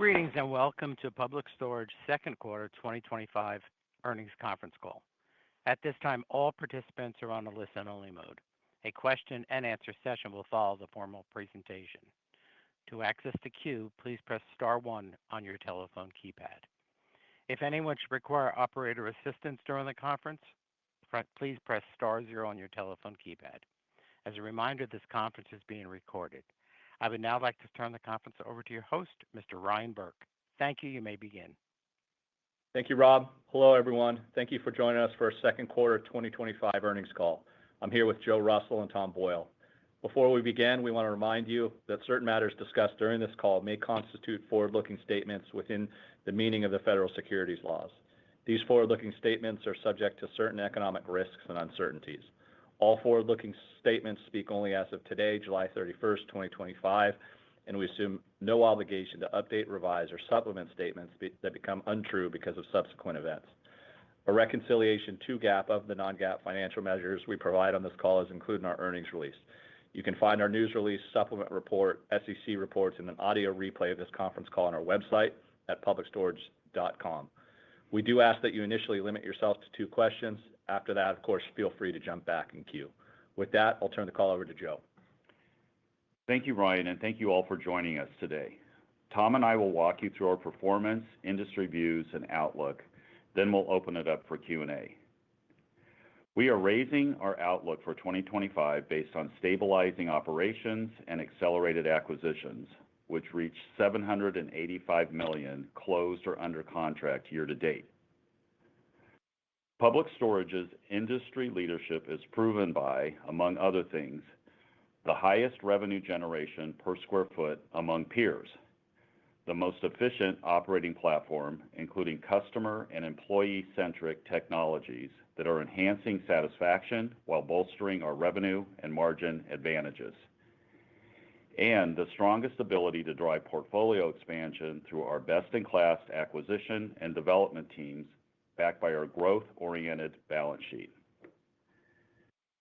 Greetings and welcome to Public Storage second quarter 2025 earnings conference call. At this time, all participants are on a listen-only mode. A question and answer session will follow the formal presentation. To access the queue, please press star one on your telephone keypad. If anyone should require operator assistance during the conference, please press star zero on your telephone keypad. As a reminder, this conference is being recorded. I would now like to turn the conference over to your host, Mr. Ryan Burke. Thank you. You may begin. Thank you, Rob. Hello, everyone. Thank you for joining us for our second quarter 2025 earnings call. I'm here with Joe Russell and Tom Boyle. Before we begin, we want to remind you that certain matters discussed during this call may constitute forward-looking statements within the meaning of the federal securities laws. These forward-looking statements are subject to certain economic risks and uncertainties. All forward-looking statements speak only as of today, July 31st, 2025, and we assume no obligation to update, revise, or supplement statements that become untrue because of subsequent events. A reconciliation to GAAP of the non-GAAP financial measures we provide on this call is included in our earnings release. You can find our news release, supplement report, SEC reports, and an audio replay of this conference call on our website at publicstorage.com. We do ask that you initially limit yourself to 2 questions. After that, of course, feel free to jump back in queue. With that, I'll turn the call over to Joe. Thank you, Ryan, and thank you all for joining us today. Tom and I will walk you through our performance, industry views, and outlook. Then we'll open it up for Q&A. We are raising our outlook for 2025 based on stabilizing operations and accelerated acquisitions, which reached $785 million closed or under contract year to date. Public Storage's industry leadership is proven by, among other things, the highest revenue generation per square foot among peers, the most efficient operating platform, including customer and employee-centric technologies that are enhancing satisfaction while bolstering our revenue and margin advantages, and the strongest ability to drive portfolio expansion through our best-in-class acquisition and development teams backed by our growth-oriented balance sheet.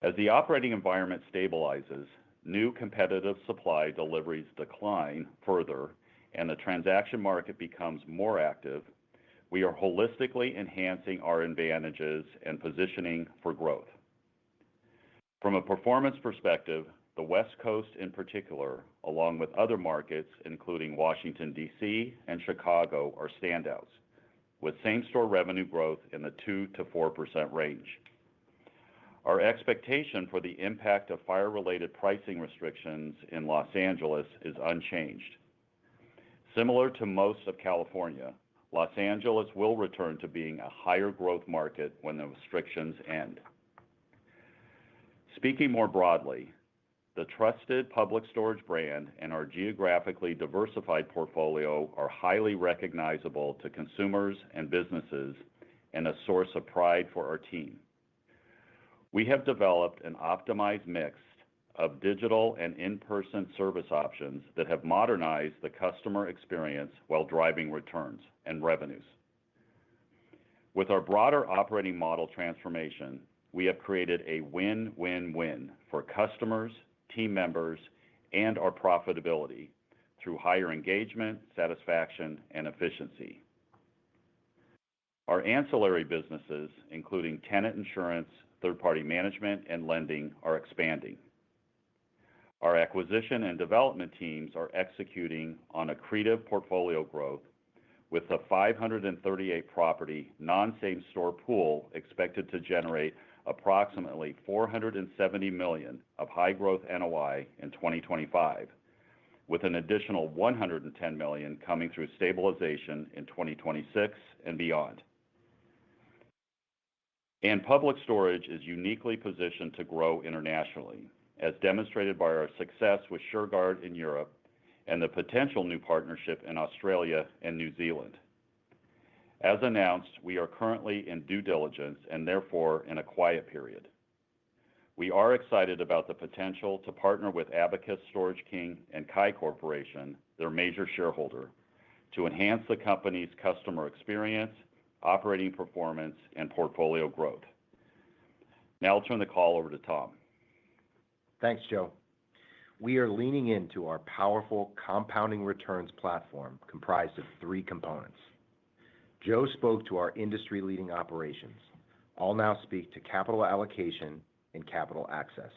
As the operating environment stabilizes, new competitive supply deliveries decline further, and the transaction market becomes more active, we are holistically enhancing our advantages and positioning for growth. From a performance perspective, the West Coast in particular, along with other markets including Washington, D.C. and Chicago, are standouts, with same-store revenue growth in the 2% to 4% range. Our expectation for the impact of fire-related pricing restrictions in Los Angeles is unchanged. Similar to most of California, Los Angeles will return to being a higher growth market when the restrictions end. Speaking more broadly, the trusted Public Storage brand and our geographically diversified portfolio are highly recognizable to consumers and businesses and a source of pride for our team. We have developed an optimized mix of digital and in-person service options that have modernized the customer experience while driving returns and revenues. With our broader operating model transformation, we have created a win-win-win for customers, team members, and our profitability through higher engagement, satisfaction, and efficiency. Our ancillary businesses, including tenant insurance, third-party management, and lending, are expanding. Our acquisition and development teams are executing on accretive portfolio growth, with the 538-property non-same-store pool expected to generate approximately $470 million of high-growth NOI in 2025, with an additional $110 million coming through stabilization in 2026 and beyond. Public Storage is uniquely positioned to grow internationally, as demonstrated by our success with Shurgard in Europe and the potential new partnership in Australia and New Zealand. As announced, we are currently in due diligence and therefore in a quiet period. We are excited about the potential to partner with Abacus Storage King and Kai Corporation, their major shareholder, to enhance the company's customer experience, operating performance, and portfolio growth. Now I'll turn the call over to Tom. Thanks, Joe. we are leaning into our powerful compounding returns platform comprised of three components. Joe spoke to our industry-leading operations. I'll now speak to capital allocation and capital access.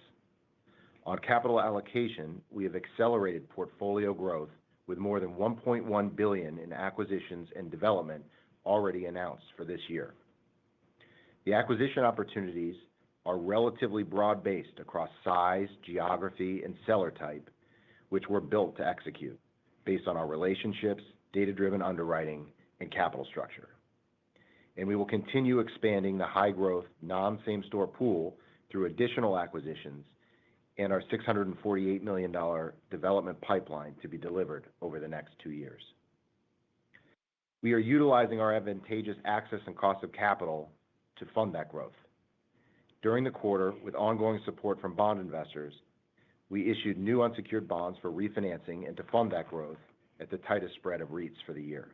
On capital allocation, we have accelerated portfolio growth with more than $1.1 billion in acquisitions and development already announced for this year. The acquisition opportunities are relatively broad-based across size, geography, and seller type, which were built to execute based on our relationships, data-driven underwriting, and capital structure. And we will continue expanding the high-growth non-same-store pool through additional acquisitions and our $648 million development pipeline to be delivered over the next 2 years. We are utilizing our advantageous access and cost of capital to fund that growth. During the quarter, with ongoing support from bond investors, we issued new unsecured bonds for refinancing and to fund that growth at the tightest spread of REITs for the year.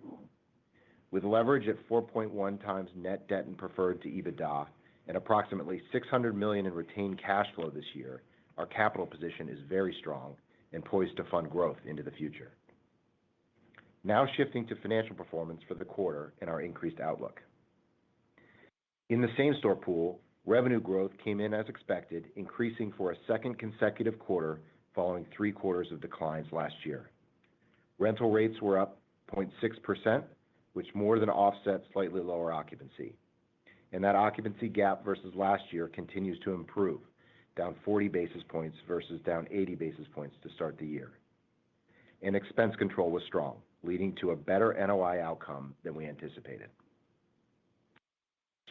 With leverage at 4.1 times net debt and preferred to EBITDA and approximately $600 million in retained cash flow this year, our capital position is very strong and poised to fund growth into the future. Now shifting to financial performance for the quarter and our increased outlook. In the same-store pool, revenue growth came in as expected, increasing for a second consecutive quarter following 3 quarters of declines last year. Rental rates were up 0.6%, which more than offset slightly lower occupancy. And that occupancy gap versus last year continues to improve, down 40 basis points versus down 80 basis points to start the year. And expense control was strong, leading to a better NOI outcome than we anticipated.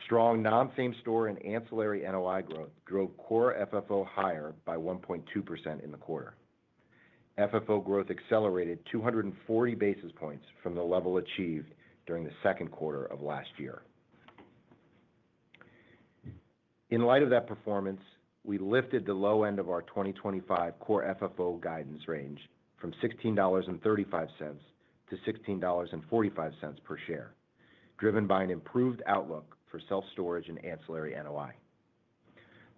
Strong non-same-store and ancillary NOI growth drove core FFO higher by 1.2% in the quarter. FFO growth accelerated 240 basis points from the level achieved during the second quarter of last year. In light of that performance, we lifted the low end of our 2025 core FFO guidance range from $16.35 to $16.45 per share, driven by an improved outlook for self-storage and ancillary NOI.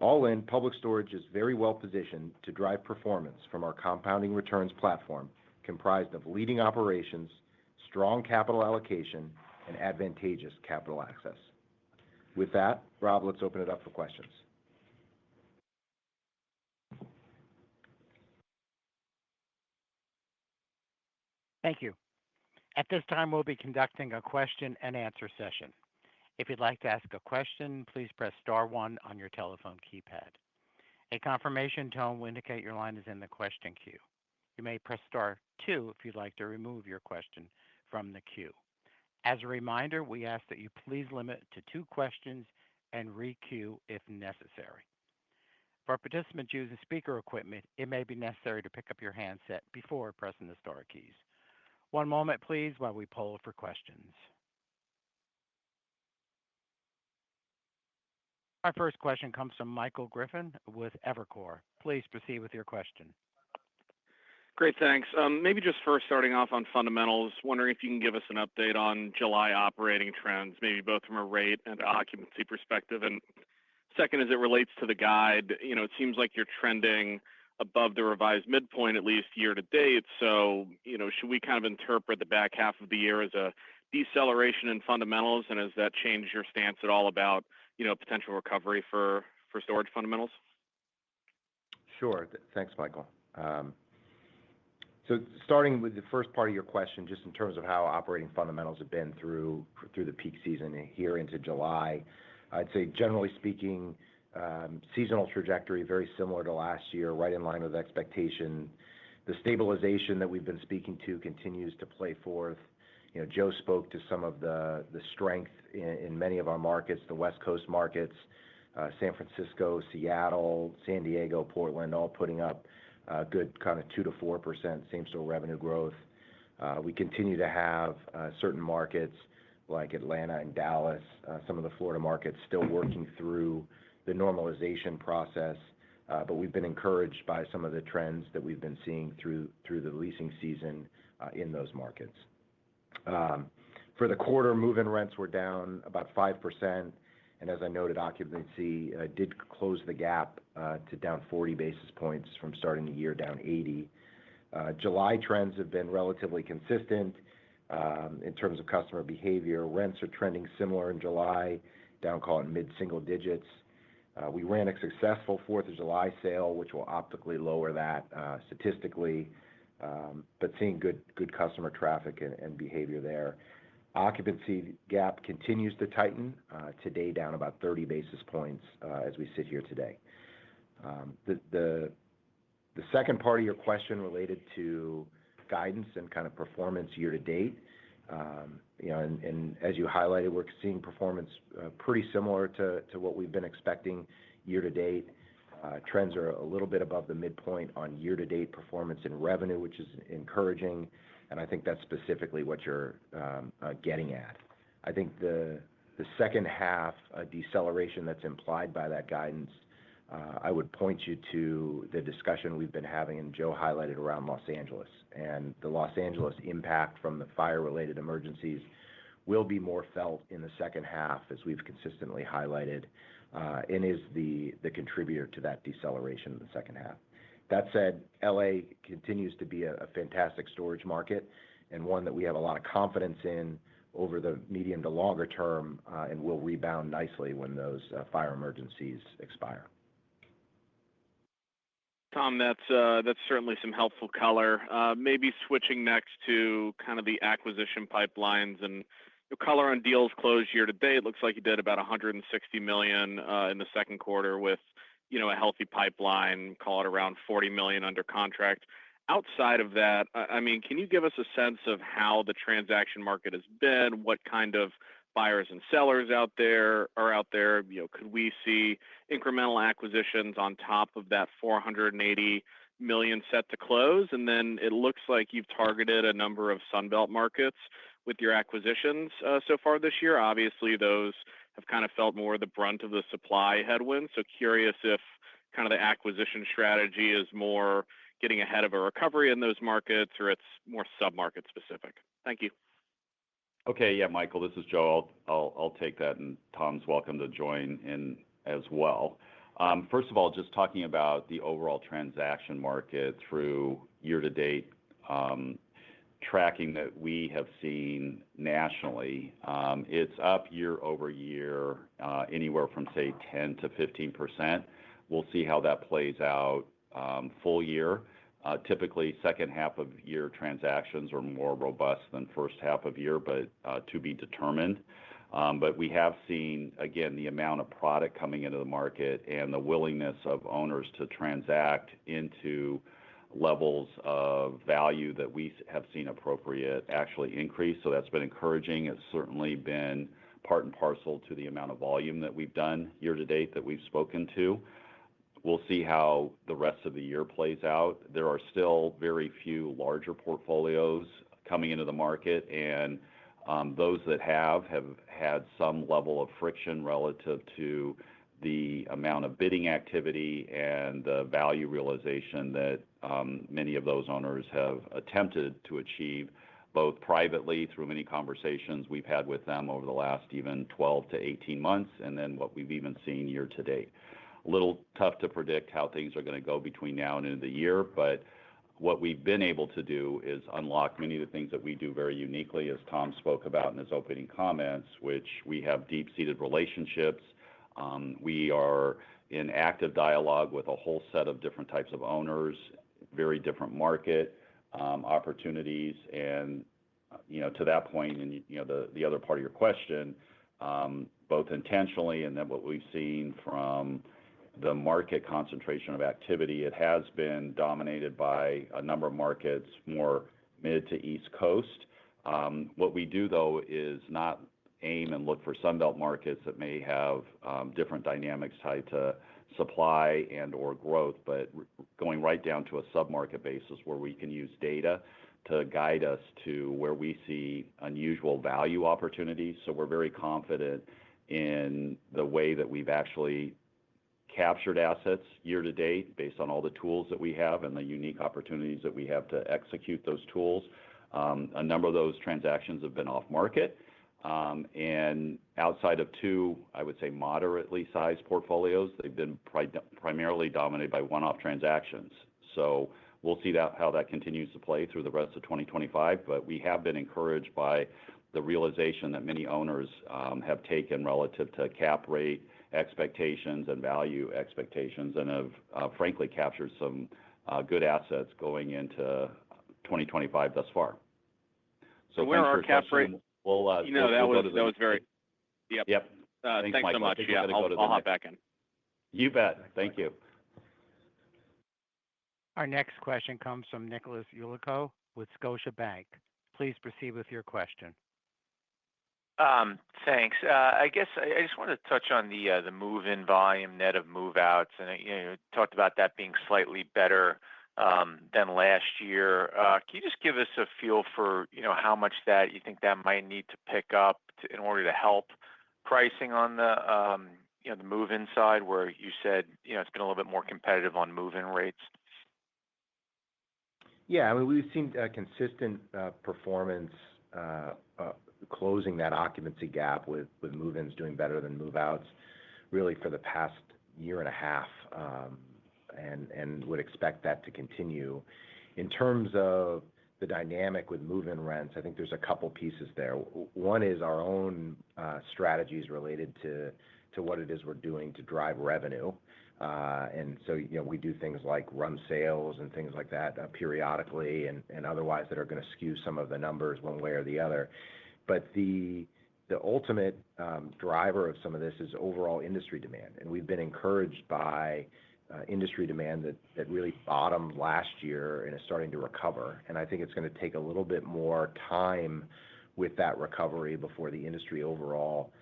All in, Public Storage is very well positioned to drive performance from our compounding returns platform comprised of leading operations, strong capital allocation, and advantageous capital access. With that, Rob, let's open it up for questions. Thank you. At this time, we'll be conducting a question and answer session. If you'd like to ask a question, please press star 1 on your telephone keypad. A confirmation tone will indicate your line is in the question queue. You may press star 2 if you'd like to remove your question from the queue. As a reminder, we ask that you please limit to 2 questions and re-queue if necessary. For participants using speaker equipment, it may be necessary to pick up your handset before pressing the star keys. One moment, please, while we poll for questions. Our first question comes from Michael Griffin with Evercore. Please proceed with your question. Great, thanks. Maybe just first starting off on fundamentals, wondering if you can give us an update on July operating trends, maybe both from a rate and occupancy perspective. And second, as it relates to the guide, it seems like you're trending above the revised midpoint, at least year to date. So, should we kind of interpret the back half of the year as a deceleration in fundamentals? And has that changed your stance at all about, potential recovery for storage fundamentals? Sure. Thanks, Michael. So starting with the first part of your question, just in terms of how operating fundamentals have been through the peak season here into July, I'd say generally speaking, seasonal trajectory very similar to last year, right in line with expectation. The stabilization that we've been speaking to continues to play forth. Joe spoke to some of the strength in many of our markets, the West Coast markets, San Francisco, Seattle, San Diego, Portland, all putting up good kind of 2 to 4% same-store revenue growth. We continue to have certain markets like Atlanta and Dallas, some of the Florida markets still working through the normalization process, but we've been encouraged by some of the trends that we've been seeing through the leasing season in those markets. For the quarter, move-in rents were down about 5%, And as I noted, occupancy did close the gap to down 40 basis points from starting the year down 80. July trends have been relatively consistent in terms of customer behavior. Rents are trending similar in July, down call it mid-single digits. We ran a successful 4th of July sale, which will optically lower that statistically, but seeing good customer traffic and behavior there. Occupancy gap continues to tighten, today down about 30 basis points as we sit here today. The second part of your question related to guidance and kind of performance year to date. And as you highlighted, we're seeing performance pretty similar to what we've been expecting year to date. Trends are a little bit above the midpoint on year to date performance in revenue, which is encouraging. And I think that's specifically what you're getting at. I think the second half deceleration that's implied by that guidance, I would point you to the discussion we've been having, and Joe highlighted around Los Angeles. And the Los Angeles impact from the fire-related emergencies will be more felt in the second half, as we've consistently highlighted, and is the contributor to that deceleration in the second half. That said, LA continues to be a fantastic storage market and one that we have a lot of confidence in over the medium to longer term, and will rebound nicely when those fire emergencies expire. Tom, that's certainly some helpful color. Maybe switching next to kind of the acquisition pipelines and the color on deals closed year to date. Looks like you did about $160 million in the second quarter with a healthy pipeline, call it around $40 million under contract. Outside of that, can you give us a sense of how the transaction market has been? What kind of buyers and sellers are out there? Could we see incremental acquisitions on top of that $480 million set to close? And then it looks like you've targeted a number of Sunbelt markets with your acquisitions so far this year. Obviously, those have kind of felt more the brunt of the supply headwinds. So curious if kind of the acquisition strategy is more getting ahead of a recovery in those markets, or it's more sub-market specific. Thank you. Okay, yeah, Michael, this is Joe. I'll take that, and Tom's welcome to join in as well. First of all, just talking about the overall transaction market through year-to-date tracking that we have seen nationally, it's up year over year, anywhere from, say, 10 to 15%. We'll see how that plays out full year. Typically, second half of year transactions are more robust than first half of year, but to be determined. But we have seen, again, the amount of product coming into the market and the willingness of owners to transact into levels of value that we have seen appropriate actually increase. So that's been encouraging. It's certainly been part and parcel to the amount of volume that we've done year to date that we've spoken to. We'll see how the rest of the year plays out. There are still very few larger portfolios coming into the market, and those that have had some level of friction relative to the amount of bidding activity and the value realization that many of those owners have attempted to achieve, both privately through many conversations we've had with them over the last even 12 to 18 months, and then what we've even seen year to date. A little tough to predict how things are going to go between now and end of the year, but what we've been able to do is unlock many of the things that we do very uniquely, as Tom spoke about in his opening comments, which we have deep-seated relationships. We are in active dialogue with a whole set of different types of owners, very different market opportunities, and to that point, and the other part of your question, both intentionally and then what we've seen from the market concentration of activity, it has been dominated by a number of markets, more mid to East Coast. What we do, though, is not aim and look for Sunbelt markets that may have different dynamics tied to supply and or growth, but going right down to a sub-market basis where we can use data to guide us to where we see unusual value opportunities. So we're very confident in the way that we've actually captured assets year to date based on all the tools that we have and the unique opportunities that we have to execute those tools. A number of those transactions have been off market. And outside of two, I would say moderately sized portfolios, they've been primarily dominated by one-off transactions. So we'll see how that continues to play through the rest of 2025. But we have been encouraged by the realization that many owners have taken relative to cap rate expectations and value expectations, and have frankly captured some good assets going into 2025 thus far. So where are cap rates? We'll that was very. Yep. Yep. Thanks so much. Yeah, I'll hop back in. You bet. Thank you. Our next question comes from Nicholas Yulico with Scotiabank. Please proceed with your question. Thanks. I guess I just wanted to touch on the move-in volume net of move-outs, and you talked about that being slightly better than last year. Can you just give us a feel for how much that you think that might need to pick up in order to help pricing on the move-in side, where you said it's been a little bit more competitive on move-in rates? Yeah, I mean, we've seen consistent performance closing that occupancy gap with move-ins doing better than move-outs really for the past year and a half, and would expect that to continue. In terms of the dynamic with move-in rents, I think there's a couple pieces there. One is our own strategies related to what it is we're doing to drive revenue. And so, we do things like run sales and things like that periodically and otherwise that are going to skew some of the numbers one way or the other. But the ultimate driver of some of this is overall industry demand. And we've been encouraged by industry demand that really bottomed last year and is starting to recover. And I think it's going to take a little bit more time with that recovery before the industry overall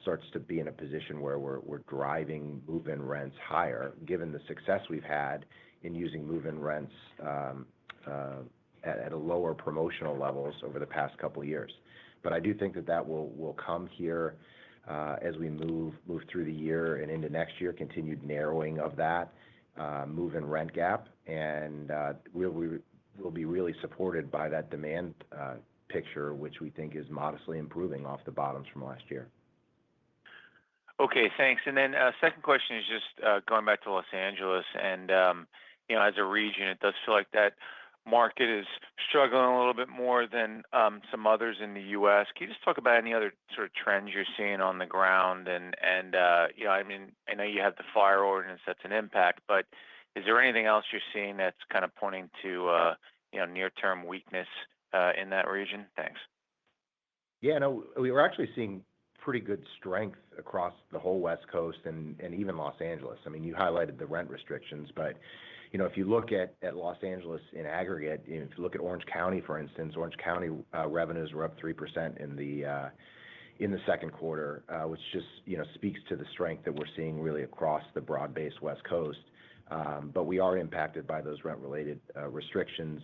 starts to be in a position where we're driving move-in rents higher, given the success we've had in using move-in rents at a lower promotional levels over the past couple of years. But I do think that will come here as we move through the year and into next year, continued narrowing of that move-in rent gap, and we'll be really supported by that demand picture, which we think is modestly improving off the bottoms from last year. Okay, thanks. And then second question is just going back to Los Angeles, and as a region, it does feel like that market is struggling a little bit more than some others in the U.S. Can you just talk about any other sort of trends you're seeing on the ground? And I mean, I know you have the fire ordinance that's an impact, but is there anything else you're seeing that's kind of pointing to near-term weakness in that region? Thanks. Yeah, no, we were actually seeing pretty good strength across the whole West Coast and even Los Angeles. I mean, you highlighted the rent restrictions, but if you look at Los Angeles in aggregate, if you look at Orange County, for instance, Orange County revenues were up 3% in the second quarter, which just speaks to the strength that we're seeing really across the broad-based West Coast. But we are impacted by those rent-related restrictions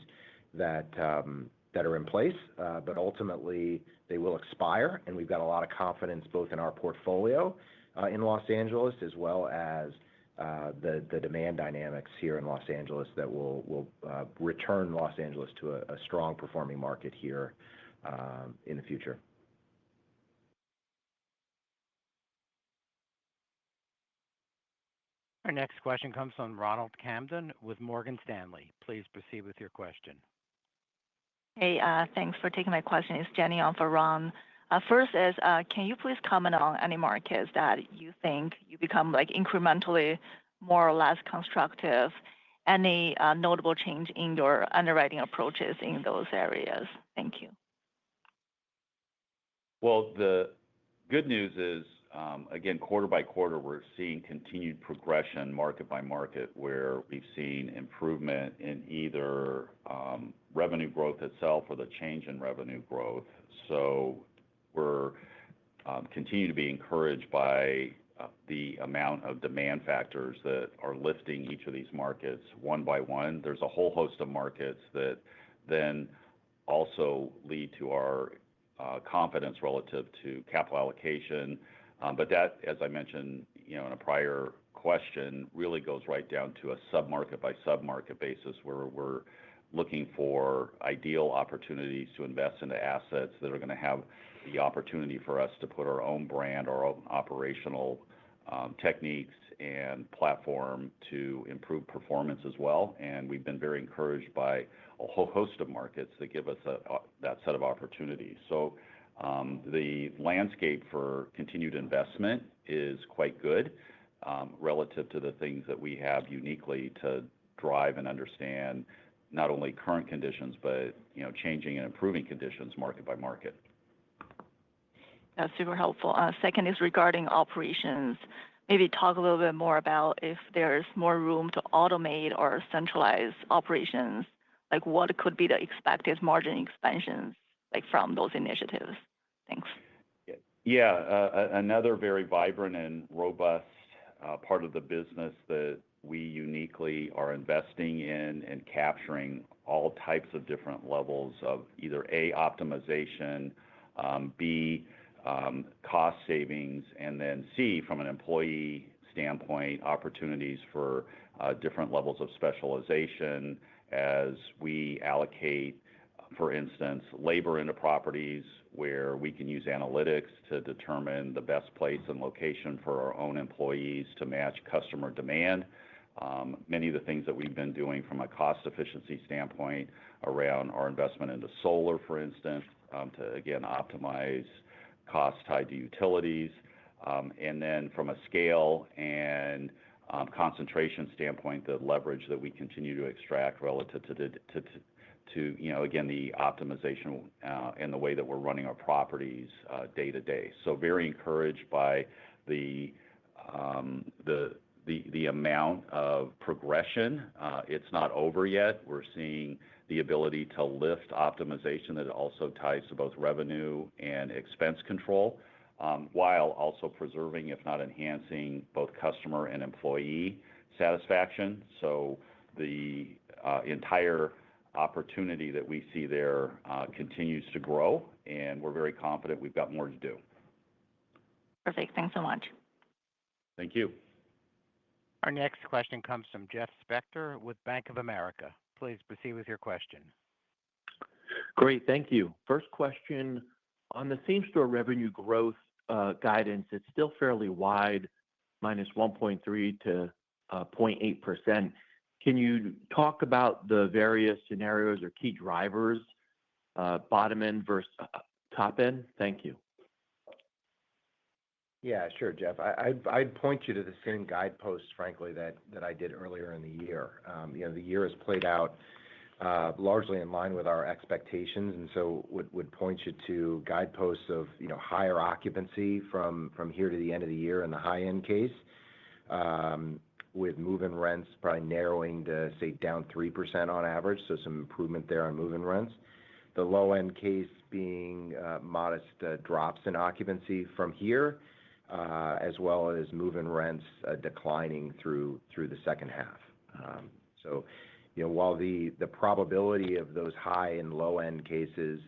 that are in place, but ultimately they will expire, and we've got a lot of confidence both in our portfolio in Los Angeles as well as the demand dynamics here in Los Angeles that will return Los Angeles to a strong performing market here in the future. Our next question comes from Ronald Kamdem with Morgan Stanley. Please proceed with your question. Hey, thanks for taking my question. It's Jenny on for Ron. First is, can you please comment on any markets that you think you become incrementally more or less constructive? Any notable change in your underwriting approaches in those areas? Thank you. Well, the good news is, again, quarter by quarter, we're seeing continued progression market by market where we've seen improvement in either revenue growth itself or the change in revenue growth. So we're continue to be encouraged by the amount of demand factors that are lifting each of these markets one by one. There's a whole host of markets that then also lead to our confidence relative to capital allocation. But that, as I mentioned, in a prior question, really goes right down to a sub-market by sub-market basis where we're looking for ideal opportunities to invest into assets that are going to have the opportunity for us to put our own brand, our own operational techniques and platform to improve performance as well. And we've been very encouraged by a whole host of markets that give us that set of opportunities. So the landscape for continued investment is quite good relative to the things that we have uniquely to drive and understand not only current conditions, but changing and improving conditions market by market. That's super helpful. Second is regarding operations. Maybe talk a little bit more about if there's more room to automate or centralize operations, like what could be the expected margin expansions from those initiatives. Thanks. Yeah, another very vibrant and robust part of the business that we uniquely are investing in and capturing all types of different levels of either A, optimization, B, cost savings, and then C, from an employee standpoint, opportunities for different levels of specialization as we allocate, for instance, labor into properties where we can use analytics to determine the best place and location for our own employees to match customer demand. Many of the things that we've been doing from a cost efficiency standpoint around our investment into solar, for instance, to again optimize costs tied to utilities, and then from a scale and concentration standpoint, the leverage that we continue to extract relative to again the optimization and the way that we're running our properties day to day. So very encouraged by the amount of progression. It's not over yet. We're seeing the ability to lift optimization that also ties to both revenue and expense control, while also preserving, if not enhancing, both customer and employee satisfaction. So the entire opportunity that we see there continues to grow, and we're very confident we've got more to do. Perfect. Thanks so much. Thank you. Our next question comes from Jeff Spector with Bank of America. Please proceed with your question. Great. Thank you. First question, on the same-store revenue growth guidance, it's still fairly wide, minus 1.3 to 0.8%. Can you talk about the various scenarios or key drivers, bottom end versus top end? Thank you. Yeah, sure, Jeff. I'd point you to the same guideposts, frankly, that I did earlier in the year. The year has played out largely in line with our expectations, and so would point you to guideposts of higher occupancy from here to the end of the year in the high-end case, with move-in rents probably narrowing to, say, down 3% on average, so some improvement there on move-in rents. The low-end case being modest drops in occupancy from here, as well as move-in rents declining through the second half. So, while the probability of those high and low-end cases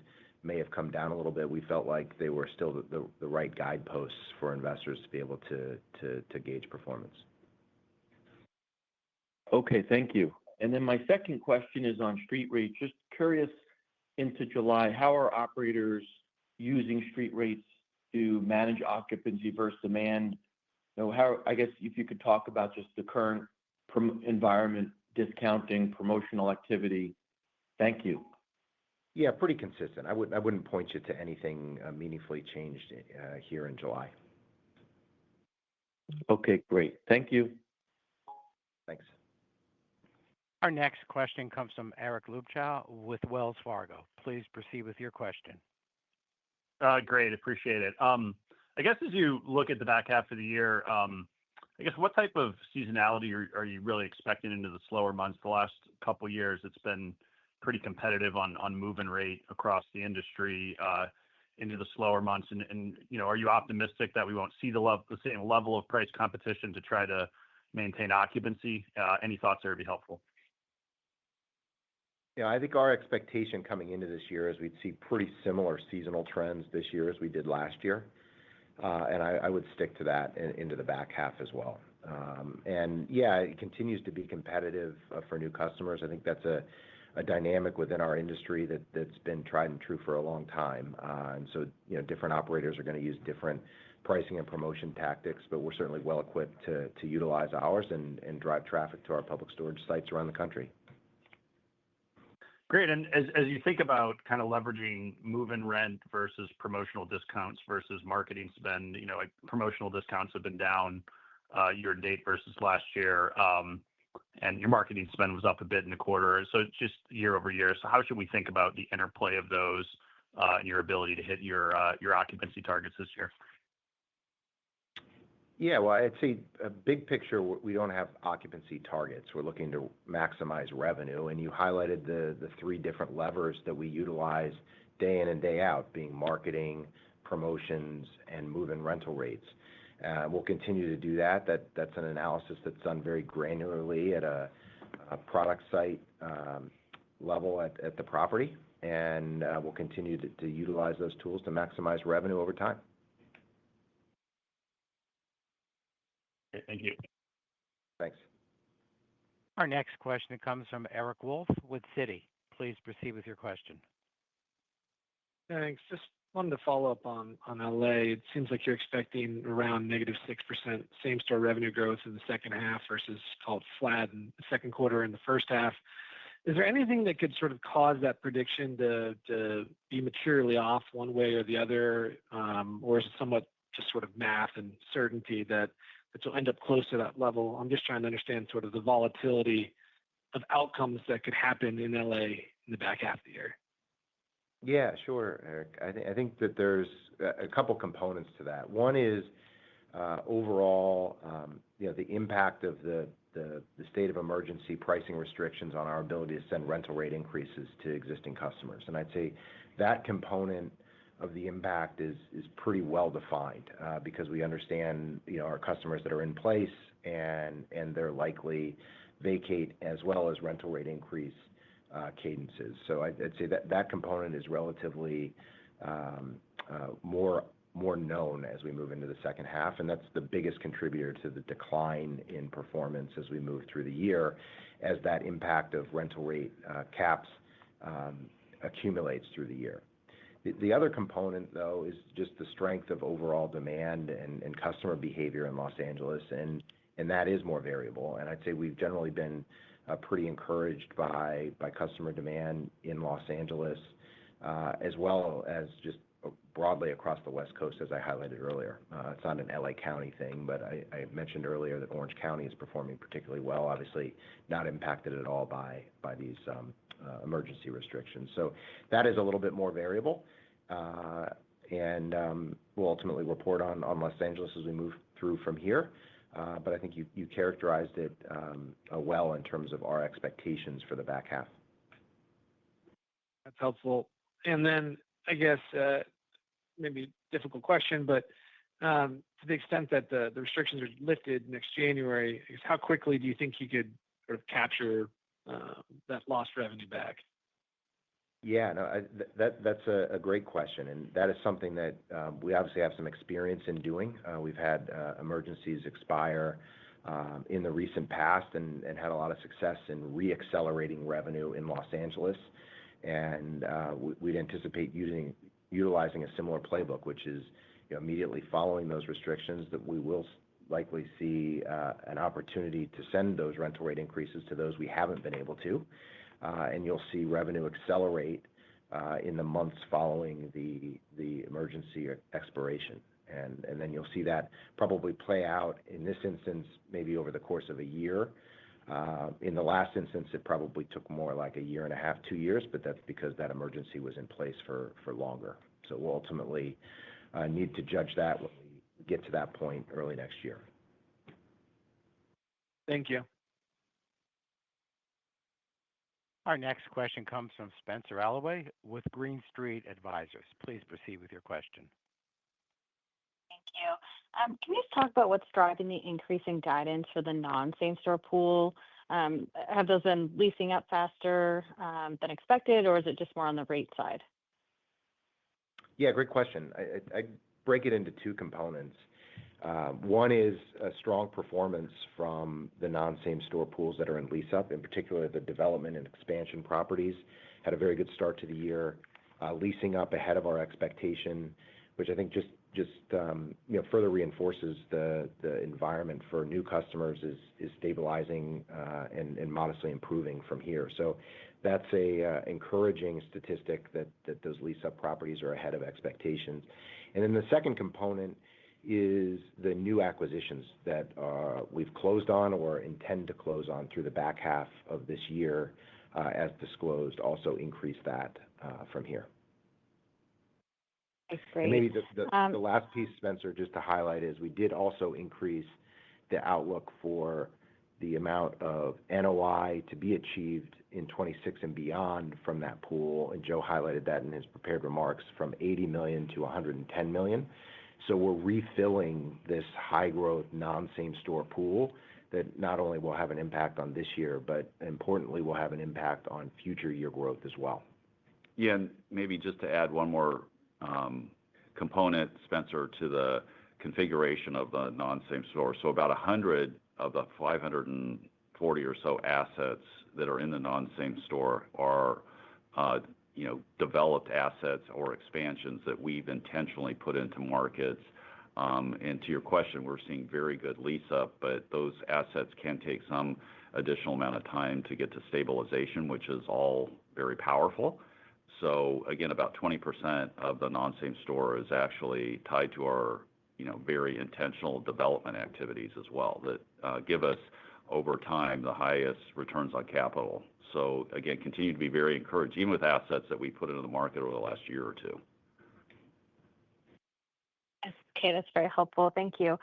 may have come down a little bit, we felt like they were still the right guideposts for investors to be able to gauge performance. Okay, thank you. And then my second question is on street rates. Just curious, into July, how are operators using street rates to manage occupancy versus demand? I guess if you could talk about just the current environment, discounting, promotional activity. Thank you. Yeah, pretty consistent. I wouldn't point you to anything meaningfully changed here in July. Okay, great. Thank you. Thanks. Our next question comes from Eric Luebchow with Wells Fargo. Please proceed with your question. Great. Appreciate it. I guess as you look at the back half of the year, I guess what type of seasonality are you really expecting into the slower months? The last couple of years, it's been pretty competitive on move-in rate across the industry into the slower months. And are you optimistic that we won't see the same level of price competition to try to maintain occupancy? Any thoughts there would be helpful. Yeah, I think our expectation coming into this year is we'd see pretty similar seasonal trends this year as we did last year. And I would stick to that into the back half as well. And yeah, it continues to be competitive for new customers. I think that's a a dynamic within our industry that's been tried and true for a long time. And so, different operators are going to use different pricing and promotion tactics, but we're certainly well equipped to utilize ours and drive traffic to our public storage sites around the country. Great. And as you think about kind of leveraging move-in rent versus promotional discounts versus marketing spend, like promotional discounts have been down year to date versus last year, and your marketing spend was up a bit in the quarter. So it's just year over year. So how should we think about the interplay of those and your ability to hit your occupancy targets this year? Yeah, well, I'd say a big picture, we don't have occupancy targets. We're looking to maximize revenue. And you highlighted the three different levers that we utilize day in and day out, being marketing, promotions, and move-in rental rates. We'll continue to do that. That's an analysis that's done very granularly at a product site level at the property. And we'll continue to utilize those tools to maximize revenue over time. Okay, thank you. Thanks. Our next question comes from Eric Wolfe with Citi. Please proceed with your question. Thanks. Just wanted to follow up on LA. It seems like you're expecting around -6% same-store revenue growth in the second half versus called flat in the second quarter and the first half. Is there anything that could sort of cause that prediction to be materially off one way or the other, or is it somewhat just sort of math and certainty that you'll end up close to that level? I'm just trying to understand sort of the volatility of outcomes that could happen in LA in the back half of the year. Yeah, sure, Eric. I think that there's a couple components to that. One is overall, the impact of the state of emergency pricing restrictions on our ability to send rental rate increases to existing customers. And I'd say that component of the impact is pretty well defined because we understand our customers that are in place and their likely vacate as well as rental rate increase cadences. So I'd say that component is relatively more known as we move into the second half, and that's the biggest contributor to the decline in performance as we move through the year, as that impact of rental rate caps accumulates through the year. The other component, though, is just the strength of overall demand and customer behavior in Los Angeles, and that is more variable. And I'd say we've generally been pretty encouraged by customer demand in Los Angeles, as well as just broadly across the West Coast, as I highlighted earlier. It's not an LA County thing, but I mentioned earlier that Orange County is performing particularly well, obviously not impacted at all by these emergency restrictions. So that is a little bit more variable, and we'll ultimately report on Los Angeles as we move through from here. But I think you characterized it well in terms of our expectations for the back half. That's helpful. And then I guess maybe a difficult question, but to the extent that the restrictions are lifted next January, I guess how quickly do you think you could sort of capture that lost revenue back? Yeah, no, that's a great question, and that is something that we obviously have some experience in doing. We've had emergencies expire in the recent past and had a lot of success in re-accelerating revenue in Los Angeles, and we'd anticipate utilizing a similar playbook, which is immediately following those restrictions that we will likely see an opportunity to send those rental rate increases to those we haven't been able to. And you'll see revenue accelerate in the months following the emergency expiration. And then you'll see that probably play out in this instance, maybe over the course of a year. In the last instance, it probably took more like a year and a half, 2 years, but that's because that emergency was in place for longer. So we'll ultimately need to judge that when we get to that point early next year. Thank you. Our next question comes from Spencer Allaway with Green Street Advisors. Please proceed with your question. Thank you. Can you just talk about what's driving the increasing guidance for the non-same-store pool? Have those been leasing up faster than expected, or is it just more on the rate side? Yeah, great question. I break it into two components. One is a strong performance from the non-same-store pools that are in lease-up. In particular, the development and expansion properties had a very good start to the year, leasing up ahead of our expectation, which I think just further reinforces the environment for new customers is stabilizing and modestly improving from here. So that's a encouraging statistic that those lease-up properties are ahead of expectations. And then the second component is the new acquisitions that we've closed on or intend to close on through the back half of this year, as disclosed, also increase that from here. That's great. And maybe the last piece, Spencer, just to highlight, is we did also increase the outlook for the amount of NOI to be achieved in 26 and beyond from that pool. And Joe highlighted that in his prepared remarks, from $80 million to $110 million. So we're refilling this high-growth non-same-store pool that not only will have an impact on this year, but importantly, will have an impact on future year growth as well. Yeah, and maybe just to add one more component, Spencer, to the configuration of the non-same store. So about 100 of the 540 or so assets that are in the non-same store are developed assets or expansions that we've intentionally put into markets. And to your question, we're seeing very good lease-up, but those assets can take some additional amount of time to get to stabilization, which is all very powerful. So again, about 20% of the non-same store is actually tied to our very intentional development activities as well that give us over time the highest returns on capital. So again, continue to be very encouraged, even with assets that we put into the market over the last year or two. Okay, that's very helpful. Thank you.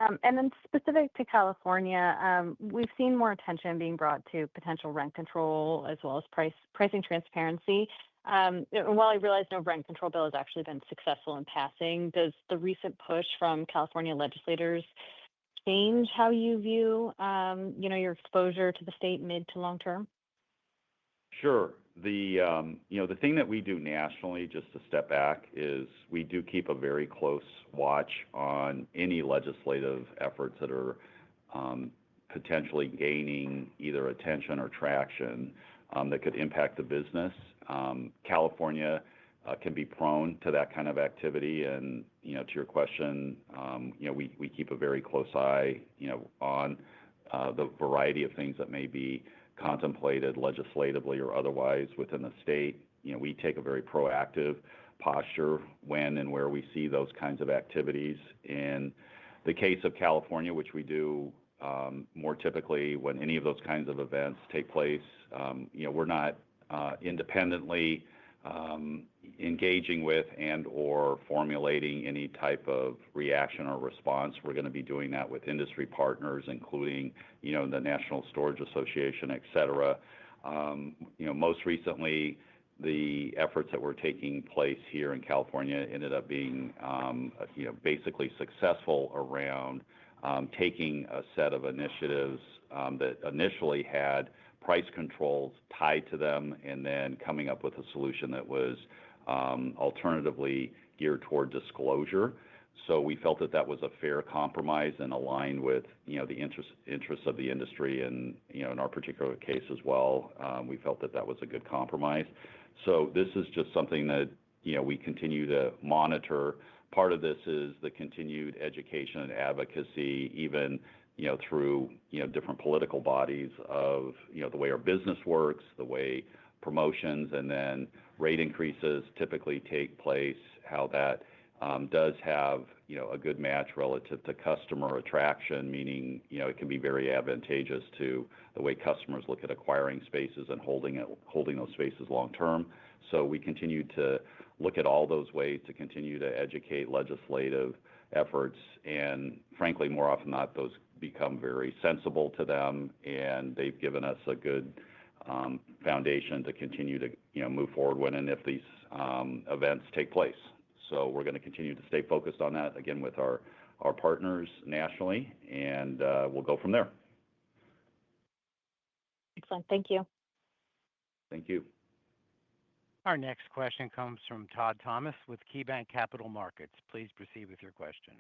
And then specific to California, we've seen more attention being brought to potential rent control as well as pricing transparency. And while I realize no rent control bill has actually been successful in passing, does the recent push from California legislators change how you view, your exposure to the state mid to long term? Sure. The thing that we do nationally, just to step back, is we do keep a very close watch on any legislative efforts that are potentially gaining either attention or traction that could impact the business. California can be prone to that kind of activity. And, to your question, we keep a very close eye, on the variety of things that may be contemplated legislatively or otherwise within the state. We take a very proactive posture when and where we see those kinds of activities. In the case of California, which we do more typically when any of those kinds of events take place, we're not independently engaging with and/or formulating any type of reaction or response. We're going to be doing that with industry partners, including, the National Storage Association, et cetera. Most recently, the efforts that were taking place here in California ended up being, basically successful around taking a set of initiatives that initially had price controls tied to them and then coming up with a solution that was alternatively geared toward disclosure. So we felt that that was a fair compromise and aligned with, the interests of the industry. And, in our particular case as well, we felt that that was a good compromise. So this is just something that, we continue to monitor. Part of this is the continued education and advocacy, even, through, different political bodies of, the way our business works, the way promotions and then rate increases typically take place, how that does have, a good match relative to customer attraction, meaning, it can be very advantageous to the way customers look at acquiring spaces and holding those spaces long term. So we continue to look at all those ways to continue to educate legislative efforts. And frankly, more often than not, those become very sensible to them, and they've given us a good foundation to continue to move forward when and if these events take place. So we're going to continue to stay focused on that, again, with our partners nationally, and we'll go from there. Excellent. Thank you. Thank you. Our next question comes from Todd Thomas with KeyBanc Capital Markets. Please proceed with your question.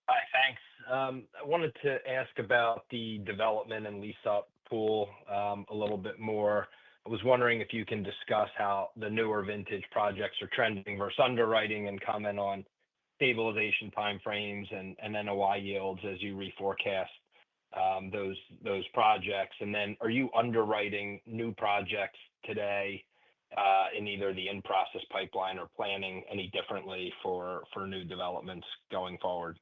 Hi, thanks. I wanted to ask about the development and lease-up pool a little bit more. I was wondering if you can discuss how the newer vintage projects are trending versus underwriting and comment on stabilization timeframes and NOI yields as you reforecast those projects. And then are you underwriting new projects today in either the in-process pipeline or planning any differently for new developments going forward?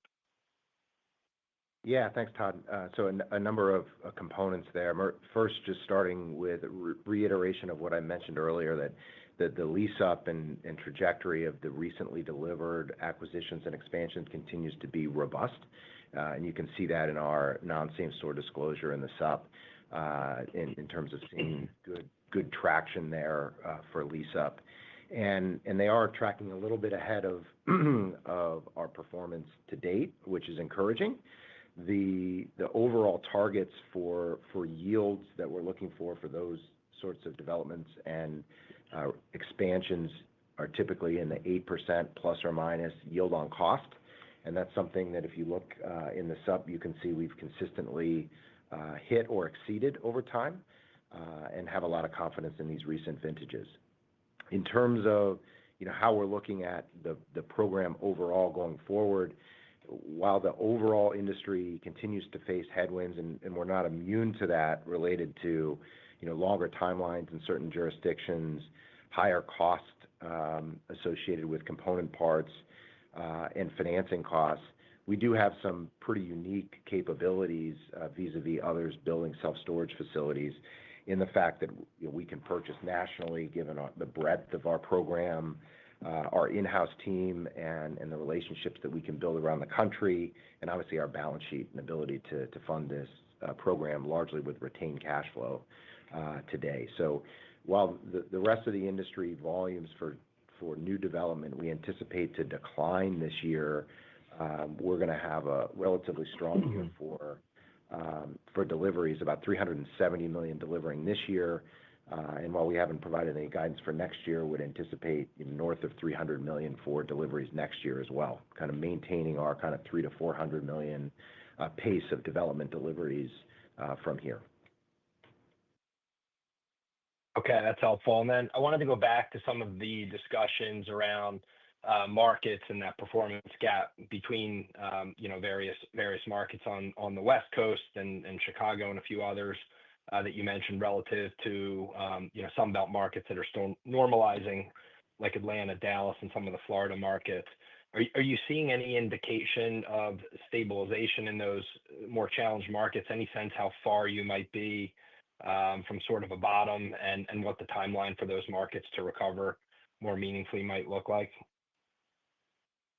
Yeah, thanks, Todd. So a number of components there. First, just starting with reiteration of what I mentioned earlier, that the lease-up and trajectory of the recently delivered acquisitions and expansions continues to be robust. And you can see that in our non-same-store disclosure in the SUP in terms of seeing good traction there for lease-up. And they are tracking a little bit ahead of our performance to date, which is encouraging. The overall targets for yields that we're looking for those sorts of developments and expansions are typically in the 8% plus or minus yield on cost. And that's something that if you look in the SUP, you can see we've consistently hit or exceeded over time and have a lot of confidence in these recent vintages. In terms of how we're looking at the program overall going forward, while the overall industry continues to face headwinds, and we're not immune to that related to longer timelines in certain jurisdictions, higher cost associated with component parts and financing costs, we do have some pretty unique capabilities vis-a-vis others building self-storage facilities in the fact that we can purchase nationally given the breadth of our program, our in-house team, and the relationships that we can build around the country, and obviously our balance sheet and ability to fund this program largely with retained cash flow today. So while the rest of the industry volumes for new development, we anticipate to decline this year, we're going to have a relatively strong year for deliveries, about $370 million delivering this year. And while we haven't provided any guidance for next year, would anticipate north of $300 million for deliveries next year as well, kind of maintaining our kind of $300 to $400 million pace of development deliveries from here. Okay, that's helpful. And then I wanted to go back to some of the discussions around markets and that performance gap between various markets on the West Coast and Chicago and a few others that you mentioned relative to some Belt markets that are still normalizing, like Atlanta, Dallas, and some of the Florida markets. Are you seeing any indication of stabilization in those more challenged markets? Any sense how far you might be from sort of a bottom and what the timeline for those markets to recover more meaningfully might look like?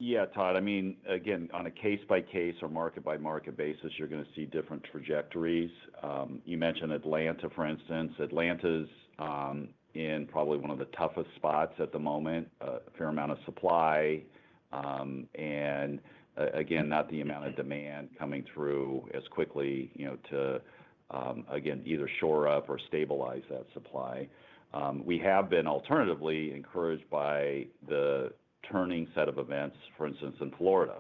Yeah, Todd. I mean, again, on a case-by-case or market-by-market basis, you're going to see different trajectories. You mentioned Atlanta, for instance. Atlanta's in probably one of the toughest spots at the moment, a fair amount of supply, and again, not the amount of demand coming through as quickly to, again, either shore up or stabilize that supply. We have been alternatively encouraged by the turning set of events, for instance, in Florida.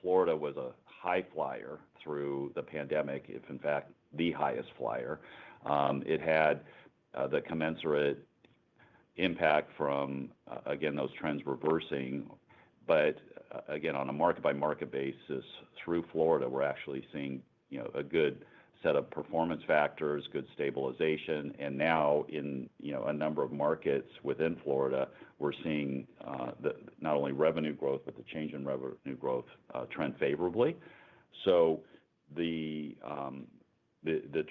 Florida was a high flyer through the pandemic, if in fact the highest flyer. It had the commensurate impact from, again, those trends reversing. But again, on a market-by-market basis, through Florida, we're actually seeing a good set of performance factors, good stabilization, and now in a number of markets within Florida, we're seeing not only revenue growth but the change in revenue growth trend favorably. So the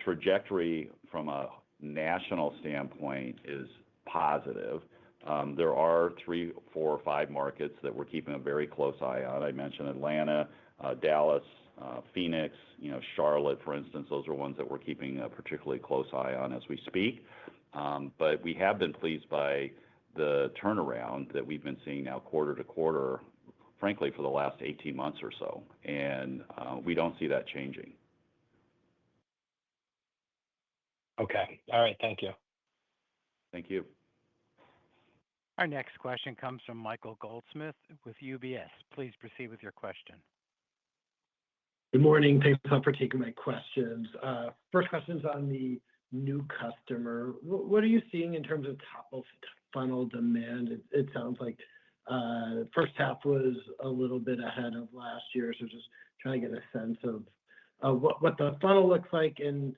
trajectory from a national standpoint is positive. There are 3, 4, or 5 markets that we're keeping a very close eye on. I mentioned Atlanta, Dallas, Phoenix, Charlotte, for instance. Those are ones that we're keeping a particularly close eye on as we speak. But we have been pleased by the turnaround that we've been seeing now quarter to quarter, frankly, for the last 18 months or so. And we don't see that changing. Okay. All right. Thank you. Thank you. Our next question comes from Michael Goldsmith with UBS. Please proceed with your question. Good morning. Thanks a lot for taking my questions. First question is on the new customer. What are you seeing in terms of top of funnel demand? It sounds like first half was a little bit ahead of last year, so just trying to get a sense of what the funnel looks like. And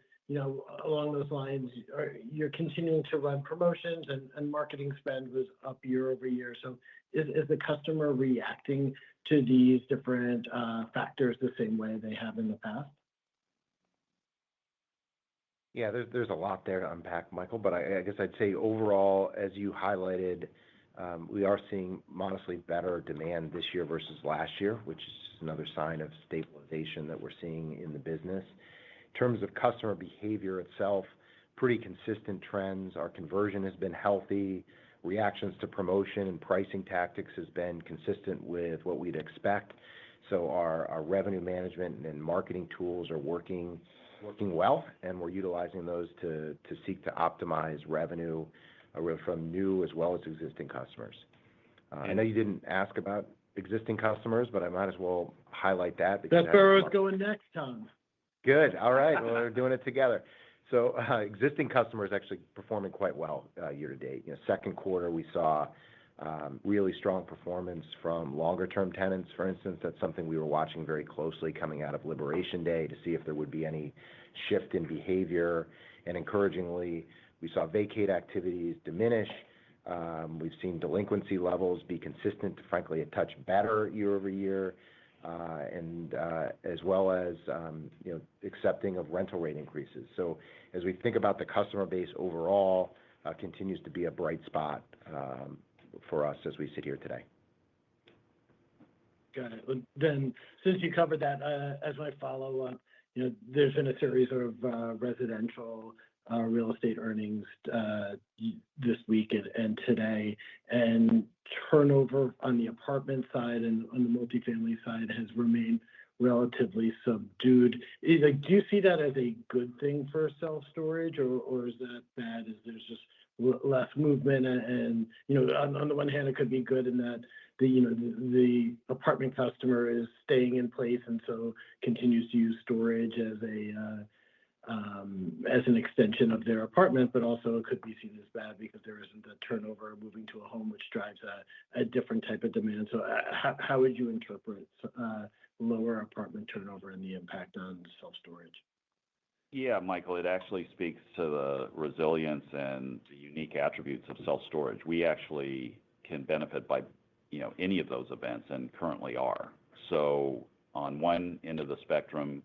along those lines, you're continuing to run promotions and marketing spend was up year over year. So is the customer reacting to these different factors the same way they have in the past? Yeah, there's a lot there to unpack, Michael, but I guess I'd say overall, as you highlighted, we are seeing modestly better demand this year versus last year, which is just another sign of stabilization that we're seeing in the business. In terms of customer behavior itself, pretty consistent trends. Our conversion has been healthy. Reactions to promotion and pricing tactics has been consistent with what we'd expect. So our revenue management and marketing tools are working well, and we're utilizing those to seek to optimize revenue from new as well as existing customers. I know you didn't ask about existing customers, but I might as well highlight that. That's where I was going next, Tom. Good. All right. Well, we're doing it together. So existing customers actually performing quite well year to date. Second quarter, we saw really strong performance from longer-term tenants. For instance, that's something we were watching very closely coming out of Liberation Day to see if there would be any shift in behavior. And encouragingly, we saw vacate activities diminish. We've seen delinquency levels be consistent to, frankly, a touch better year over year, and as well as accepting of rental rate increases. So as we think about the customer base overall, continues to be a bright spot for us as we sit here today. Got it. Then, since you covered that, as my follow-up, there's been a series of residential real estate earnings this week and today, and turnover on the apartment side and on the multifamily side has remained relatively subdued. Do you see that as a good thing for self-storage, or is that bad? Is there's just less movement? And on the one hand, it could be good in that the apartment customer is staying in place and so continues to use storage as an extension of their apartment, but also it could be seen as bad because there isn't the turnover moving to a home, which drives a different type of demand. So how would you interpret lower apartment turnover and the impact on self-storage? Yeah, Michael, it actually speaks to the resilience and the unique attributes of self-storage. We actually can benefit by any of those events and currently are. So on one end of the spectrum,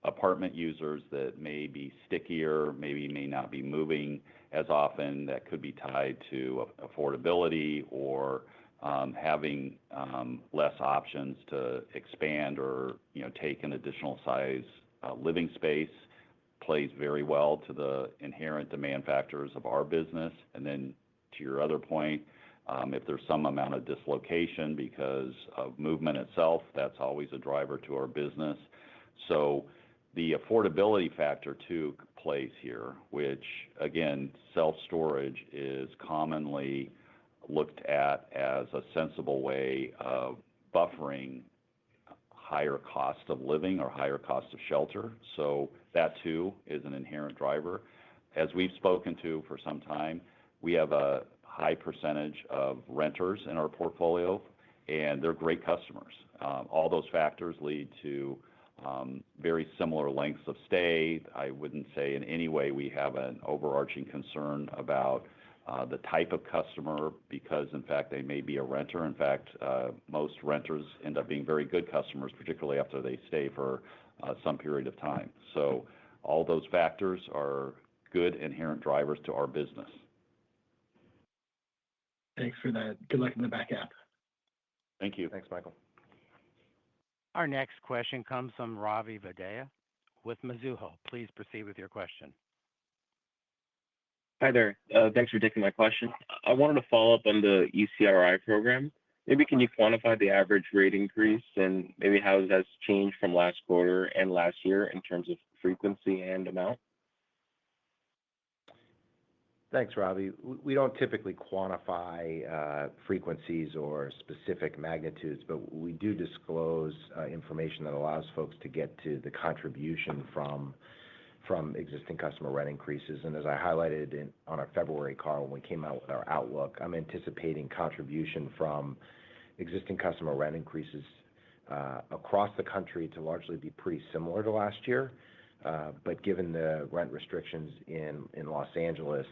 apartment users that may be stickier, maybe may not be moving as often, that could be tied to affordability or having less options to expand or take an additional size living space, plays very well to the inherent demand factors of our business. And then to your other point, if there's some amount of dislocation because of movement itself, that's always a driver to our business. So the affordability factor too plays here, which again, self-storage is commonly looked at as a sensible way of buffering higher cost of living or higher cost of shelter. So that too is an inherent driver. As we've spoken to for some time, we have a high percentage of renters in our portfolio, and they're great customers. All those factors lead to very similar lengths of stay. I wouldn't say in any way we have an overarching concern about the type of customer because, in fact, they may be a renter. In fact, most renters end up being very good customers, particularly after they stay for some period of time. So all those factors are good inherent drivers to our business. Thanks for that. Good luck in the back half. Thank you. Thanks, Michael. Our next question comes from Ravi Vaidya with Mizuho. Please proceed with your question. Hi there. Thanks for taking my question. I wanted to follow up on the ECRI program. Maybe can you quantify the average rate increase and maybe how that's changed from last quarter and last year in terms of frequency and amount? Thanks, Robbie. We don't typically quantify frequencies or specific magnitudes, but we do disclose information that allows folks to get to the contribution from existing customer rent increases. And as I highlighted on our February call when we came out with our outlook, I'm anticipating contribution from existing customer rent increases across the country to largely be pretty similar to last year. But given the rent restrictions in Los Angeles,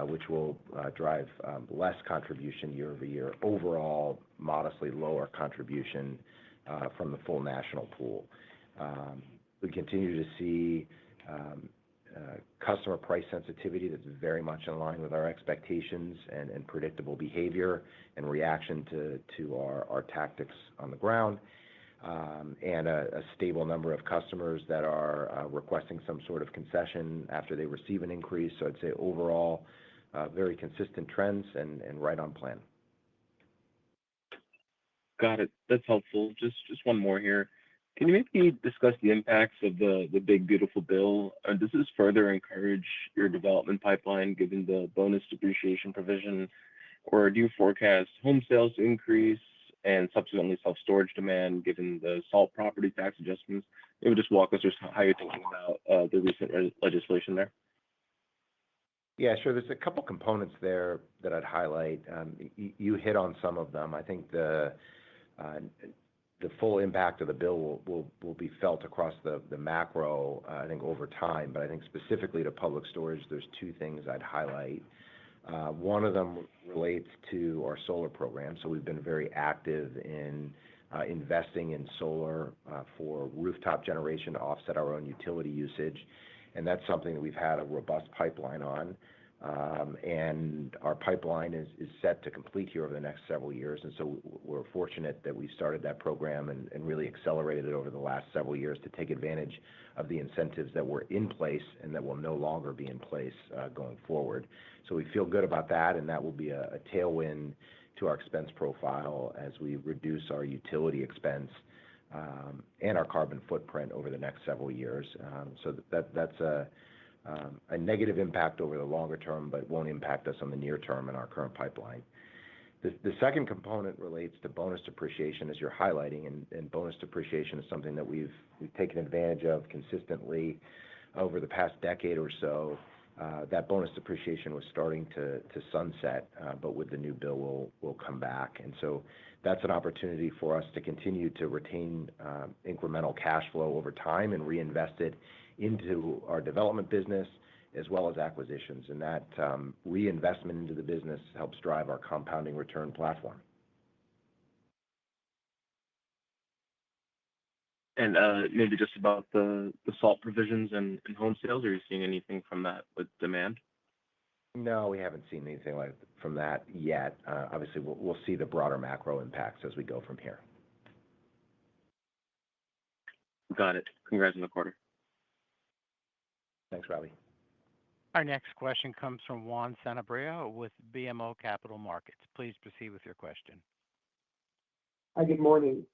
which will drive less contribution year over year, overall modestly lower contribution from the full national pool. We continue to see customer price sensitivity that's very much in line with our expectations and predictable behavior and reaction to our tactics on the ground, and a stable number of customers that are requesting some sort of concession after they receive an increase. So I'd say overall, very consistent trends and right on plan. Got it. That's helpful. Just one more here. Can you maybe discuss the impacts of the Big Beautiful Bill? Does this further encourage your development pipeline given the bonus depreciation provision, or do you forecast home sales to increase and subsequently self-storage demand given the SALT property tax adjustments? Maybe just walk us through how you're thinking about the recent legislation there. Yeah, sure. There's a couple components there that I'd highlight. You hit on some of them. I think the full impact of the bill will be felt across the macro, I think, over time. But I think specifically to Public Storage, there's two things I'd highlight. One of them relates to our solar program. So we've been very active in investing in solar for rooftop generation to offset our own utility usage. And that's something that we've had a robust pipeline on. And our pipeline is set to complete here over the next several years. And so we're fortunate that we started that program and really accelerated it over the last several years to take advantage of the incentives that were in place and that will no longer be in place going forward. So we feel good about that, and that will be a tailwind to our expense profile as we reduce our utility expense and our carbon footprint over the next several years. So that's a negative impact over the longer term, but won't impact us on the near term in our current pipeline. The second component relates to bonus depreciation, as you're highlighting, and bonus depreciation is something that we've taken advantage of consistently over the past decade or so. That bonus depreciation was starting to sunset, but with the new bill will come back. And so that's an opportunity for us to continue to retain incremental cash flow over time and reinvest it into our development business as well as acquisitions. And that reinvestment into the business helps drive our compounding return platform. And maybe just about the SALT provisions and home sales, are you seeing anything from that with demand? No, we haven't seen anything from that yet. Obviously, we'll see the broader macro impacts as we go from here. Got it. Congrats on the quarter. Thanks, Robbie. Our next question comes from Juan Sanabria with BMO Capital Markets. Please proceed with your question. Hi, good morning.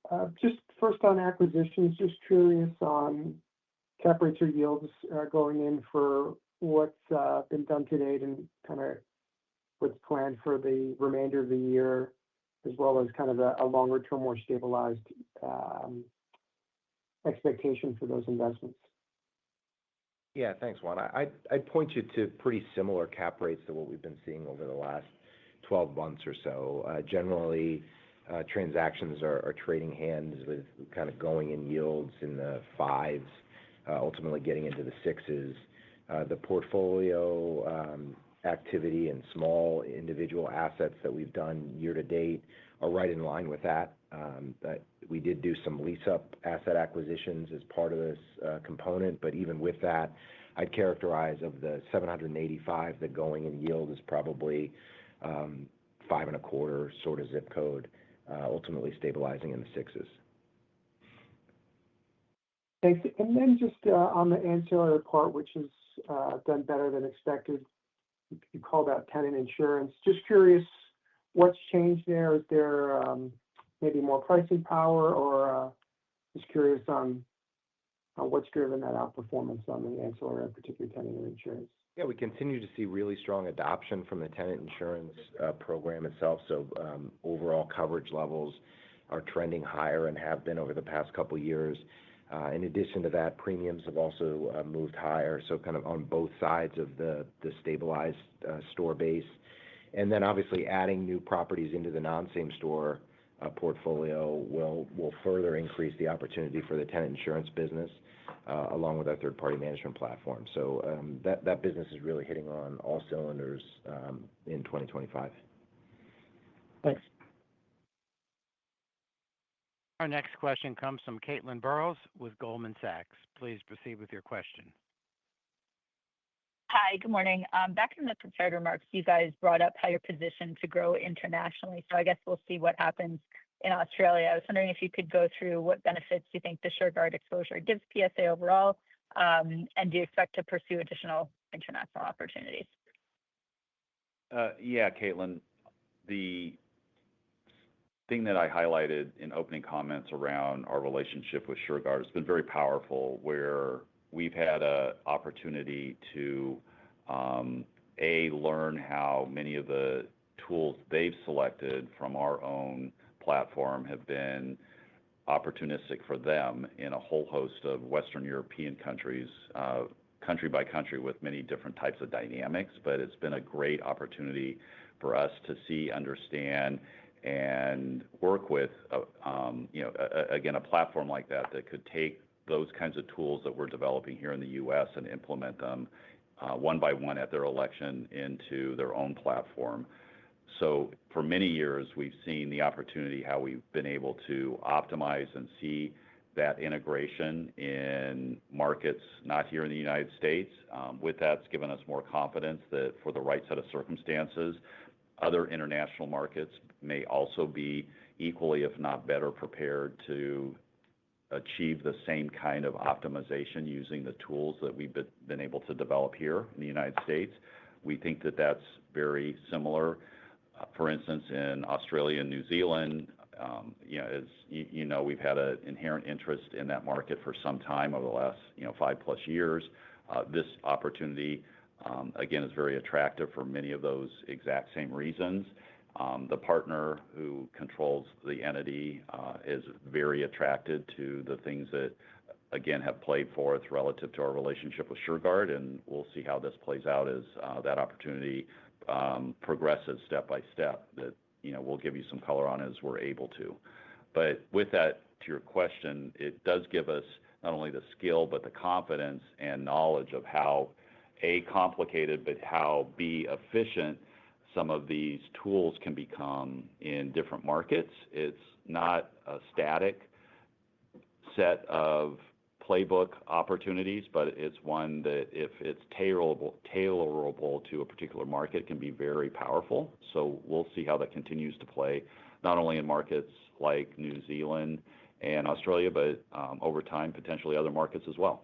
Just first on acquisitions, just curious on cap rates or yields going in for what's been done to date and kind of what's planned for the remainder of the year, as well as kind of a longer term, more stabilized expectation for those investments. Yeah, thanks, Juan. I'd point you to pretty similar cap rates to what we've been seeing over the last 12 months or so. Generally, transactions are trading hands with kind of going in yields in the 5s, ultimately getting into the 6s. The portfolio activity and small individual assets that we've done year to date are right in line with that. We did do some lease-up asset acquisitions as part of this component, but even with that, I'd characterize of the 785, the going in yield is probably 5.25 sort of zip code, ultimately stabilizing in the 6s. Thanks. And then just on the ancillary part, which has done better than expected, you called out tenant insurance. Just curious, what's changed there? Is there maybe more pricing power, or just curious on what's driven that outperformance on the ancillary, in particular tenant insurance? Yeah, we continue to see really strong adoption from the tenant insurance program itself. So overall coverage levels are trending higher and have been over the past couple of years. In addition to that, premiums have also moved higher, so kind of on both sides of the stabilized store base. And then obviously adding new properties into the non-same store portfolio will further increase the opportunity for the tenant insurance business along with our third-party management platform. So that business is really hitting on all cylinders in 2025. Thanks. Our next question comes from Caitlin Burrows with Goldman Sachs. Please proceed with your question. Hi, good morning. Back in the prepared remarks, you guys brought up how you're positioned to grow internationally. So I guess we'll see what happens in Australia. I was wondering if you could go through what benefits you think the SureGuard exposure gives PSA overall, and do you expect to pursue additional international opportunities? Yeah, Caitlin, the thing that I highlighted in opening comments around our relationship with SureGuard has been very powerful, where we've had an opportunity to, learn how many of the tools they've selected from our own platform have been opportunistic for them in a whole host of Western European countries, country by country with many different types of dynamics. But it's been a great opportunity for us to see, understand, and work with, again, a platform like that could take those kinds of tools that we're developing here in the U.S. and implement them one by one at their election into their own platform. So for many years, we've seen the opportunity how we've been able to optimize and see that integration in markets not here in the United States. With that, it's given us more confidence that for the right set of circumstances, other international markets may also be equally, if not better, prepared to achieve the same kind of optimization using the tools that we've been able to develop here in the United States. We think that that's very similar. For instance, in Australia and New Zealand, as you know, we've had an inherent interest in that market for some time over the last 5+ years. This opportunity, again, is very attractive for many of those exact same reasons. The partner who controls the entity is very attracted to the things that, again, have played forth relative to our relationship with SureGuard, and we'll see how this plays out as that opportunity progresses step by step. That we'll give you some color on as we're able to. But with that, to your question, it does give us not only the skill but the confidence and knowledge of how complicated, but how efficient some of these tools can become in different markets. It's not a static set of playbook opportunities, but it's one that if it's tailorable to a particular market, can be very powerful. So we'll see how that continues to play, not only in markets like New Zealand and Australia, but over time, potentially other markets as well.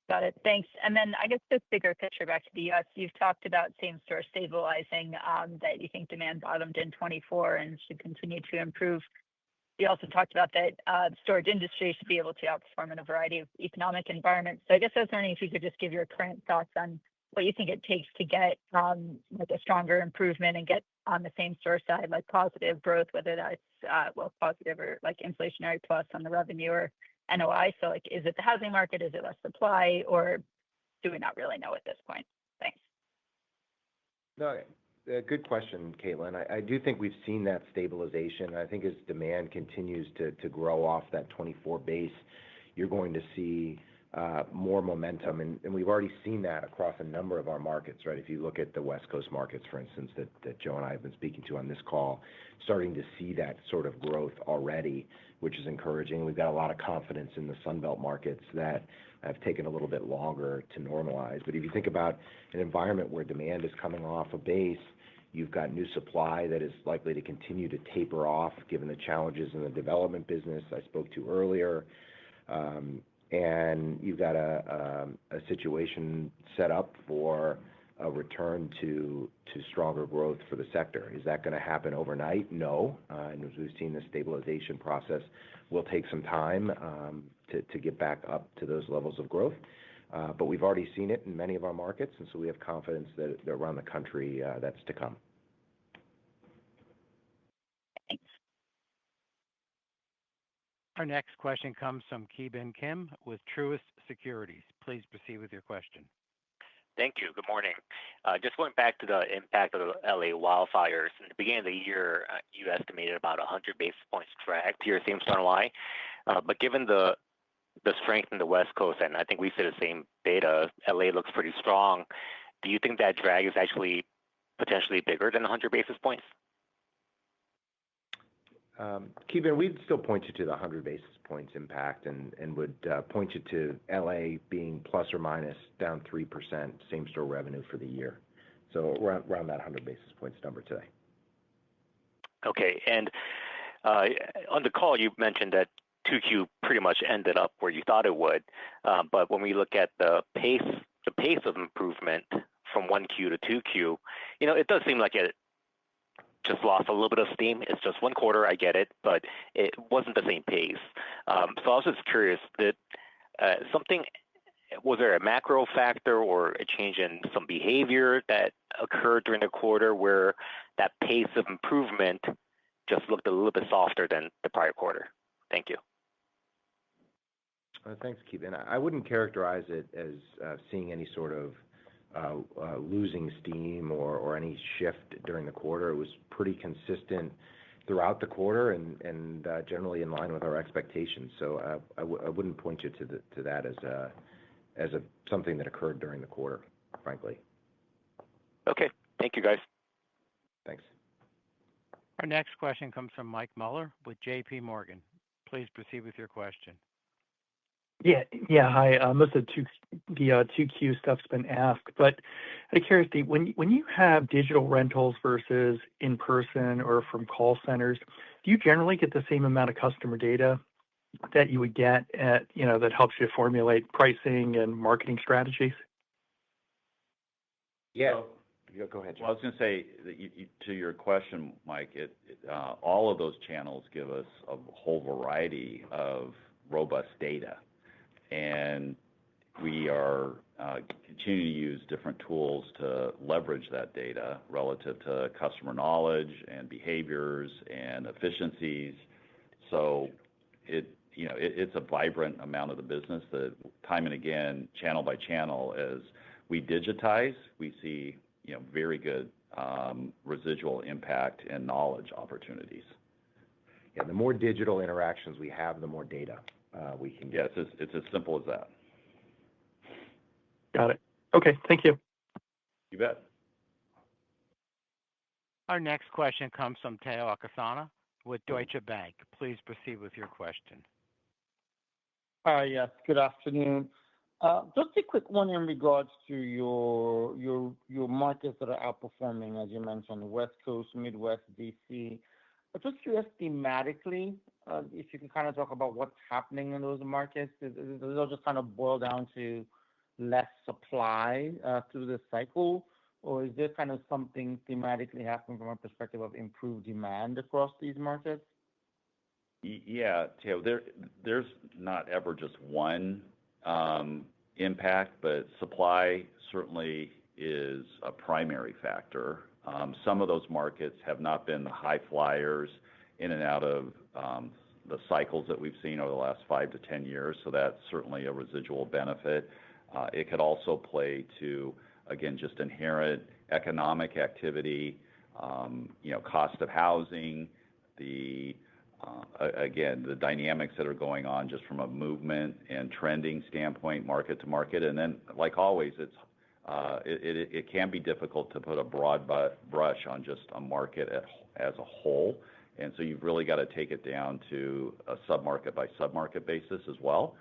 Got it. Thanks. And then I guess this bigger picture back to the U.S., you've talked about same-store stabilizing, that you think demand bottomed in 2024 and should continue to improve. You also talked about that the storage industry should be able to outperform in a variety of economic environments. So I guess I was wondering if you could just give your current thoughts on what you think it takes to get like a stronger improvement and get on the same-store side, like positive growth, whether that's positive or like inflationary plus on the revenue or NOI. So like, is it the housing market? Is it less supply? Or do we not really know at this point? Thanks. No, good question, Caitlin. I do think we've seen that stabilization. I think as demand continues to grow off that 24 base, you're going to see more momentum. And we've already seen that across a number of our markets, right? If you look at the West Coast markets, for instance, that Joe and I have been speaking to on this call, starting to see that sort of growth already, which is encouraging. We've got a lot of confidence in the Sunbelt markets that have taken a little bit longer to normalize. But if you think about an environment where demand is coming off a base, you've got new supply that is likely to continue to taper off given the challenges in the development business I spoke to earlier. And you've got a situation set up for a return to stronger growth for the sector. Is that going to happen overnight? No. And as we've seen, the stabilization process will take some time to get back up to those levels of growth. but we've already seen it in many of our markets, and so we have confidence that around the country that's to come. Our next question comes from Ki Bin Kim with Truist Securities. Please proceed with your question. Thank you. Good morning. Just going back to the impact of the LA wildfires. In the beginning of the year, you estimated about 100 basis points drag to your same-store NOI. But given the strength in the West Coast, and I think we see the same data, LA looks pretty strong. Do you think that drag is actually potentially bigger than 100 basis points? Ki Bin, we'd still point you to the 100 basis points impact and would point you to LA being plus or minus down 3% same-store revenue for the year. So around that 100 basis points number today. Okay. And on the call, you mentioned that 2Q pretty much ended up where you thought it would. But when we look at the pace of improvement from 1Q to 2Q, it does seem like it just lost a little bit of steam. It's just one quarter, I get it, but it wasn't the same pace. So I was just curious, was there a macro factor or a change in some behavior that occurred during the quarter where that pace of improvement just looked a little bit softer than the prior quarter? Thank you. Thanks, Ki Bin. I wouldn't characterize it as seeing any sort of losing steam or any shift during the quarter. It was pretty consistent throughout the quarter and generally in line with our expectations. So I wouldn't point you to that as something that occurred during the quarter, frankly. Okay. Thank you, guys. Thanks. Our next question comes from Mike Mueller with JP Morgan. Please proceed with your question. Yeah. Hi. Most of the 2Q stuff's been asked, but out of curiosity, when you have digital rentals versus in person or from call centers, do you generally get the same amount of customer data that you would get that helps you formulate pricing and marketing strategies? Yeah. Go ahead, Joe. Well, I was going to say to your question, Mike, all of those channels give us a whole variety of robust data. And we are continuing to use different tools to leverage that data relative to customer knowledge and behaviors and efficiencies. So it's a vibrant amount of the business that time and again, channel by channel, as we digitize, we see very good residual impact and knowledge opportunities. Yeah, the more digital interactions we have, the more data we can get. Yes, it's as simple as that. Got it. Okay, thank you. You bet. Our next question comes from Tayo Okusanya with Deutsche Bank. Please proceed with your question. Yes, good afternoon. Just a quick one in regards to your markets that are outperforming, as you mentioned, West Coast, Midwest, DC. But just curious thematically, if you can kind of talk about what's happening in those markets. Does it all just kind of boil down to less supply through the cycle, or is there kind of something thematically happening from a perspective of improved demand across these markets? Yeah, Tayo, there's not ever just one impact, but supply certainly is a primary factor. Some of those markets have not been the high flyers in and out of the cycles that we've seen over the last 5 to 10 years, so that's certainly a residual benefit. It could also play to, again, just inherent economic activity, cost of housing, again, the dynamics that are going on just from a movement and trending standpoint, market to market. And then, like always, it can be difficult to put a broad brush on just a market as a whole. And so you've really got to take it down to a submarket by submarket basis as well.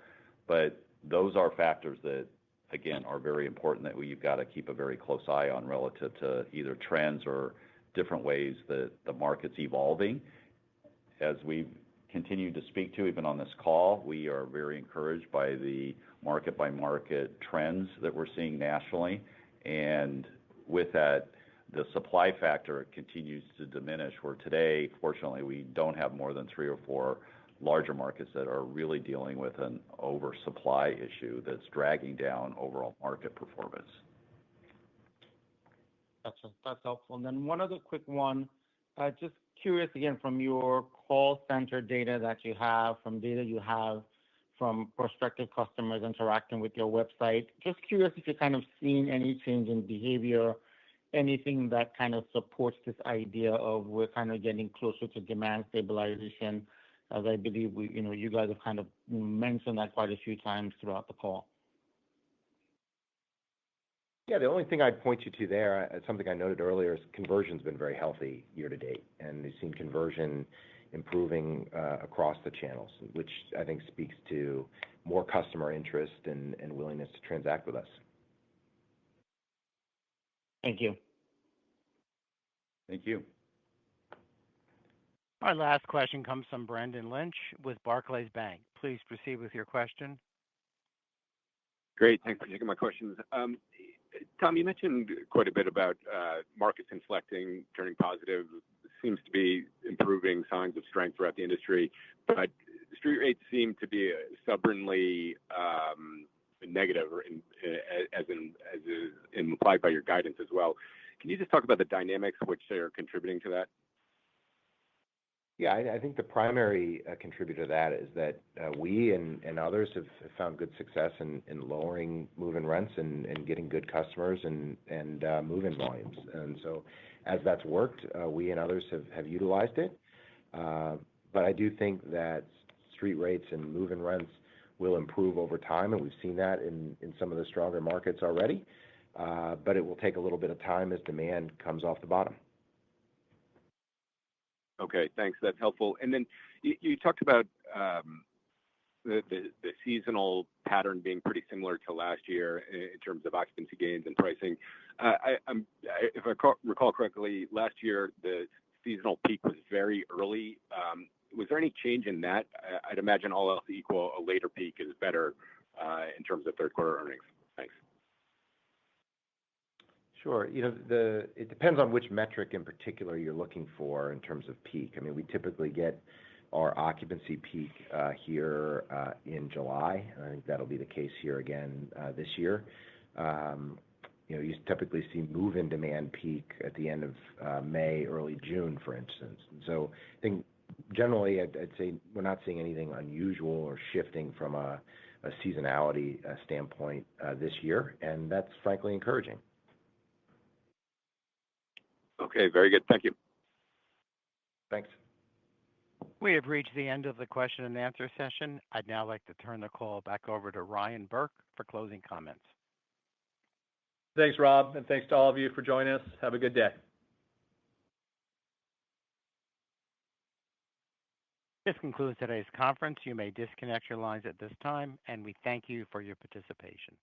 But those are factors that, again, are very important that you've got to keep a very close eye on relative to either trends or different ways that the market's evolving. As we've continued to speak to, even on this call, we are very encouraged by the market-by-market trends that we're seeing nationally. And with that, the supply factor continues to diminish, where today, fortunately, we don't have more than 3 or 4 larger markets that are really dealing with an oversupply issue that's dragging down overall market performance. That's helpful. And then one other quick one. Just curious again from your call center data that you have, from data you have from prospective customers interacting with your website. Just curious if you're kind of seeing any change in behavior, anything that kind of supports this idea of we're kind of getting closer to demand stabilization, as I believe you guys have kind of mentioned that quite a few times throughout the call. Yeah, the only thing I'd point you to there, something I noted earlier, is conversion's been very healthy year to date, and we've seen conversion improving across the channels, which I think speaks to more customer interest and willingness to transact with us. Thank you. Thank you. Our last question comes from Brendan Lynch with Barclays Bank. Please proceed with your question. Great. Thanks for taking my questions. Tom, you mentioned quite a bit about markets inflecting, turning positive. Seems to be improving, signs of strength throughout the industry, but street rates seem to be stubbornly negative, as is implied by your guidance as well. Can you just talk about the dynamics which are contributing to that? Yeah, I think the primary contributor to that is that we and others have found good success in lowering move-in rents and getting good customers and move-in volumes. And so as that's worked, we and others have utilized it. But I do think that street rates and move-in rents will improve over time, and we've seen that in some of the stronger markets already. But it will take a little bit of time as demand comes off the bottom. Okay, thanks. That's helpful. And then you talked about the seasonal pattern being pretty similar to last year in terms of occupancy gains and pricing. If I recall correctly, last year the seasonal peak was very early. Was there any change in that? I'd imagine all else equal, a later peak is better in terms of third quarter earnings. Thanks. Sure. It depends on which metric in particular you're looking for in terms of peak. I mean, we typically get our occupancy peak here in July. I think that'll be the case here again this year. You typically see move-in demand peak at the end of May, early June, for instance. And so I think generally I'd say we're not seeing anything unusual or shifting from a seasonality standpoint this year, and that's frankly encouraging. Okay, very good. Thank you. Thanks. We have reached the end of the question and answer session. I'd now like to turn the call back over to Ryan Burke for closing comments. Thanks, Rob, and thanks to all of you for joining us. Have a good day. This concludes today's conference. You may disconnect your lines at this time, and we thank you for your participation.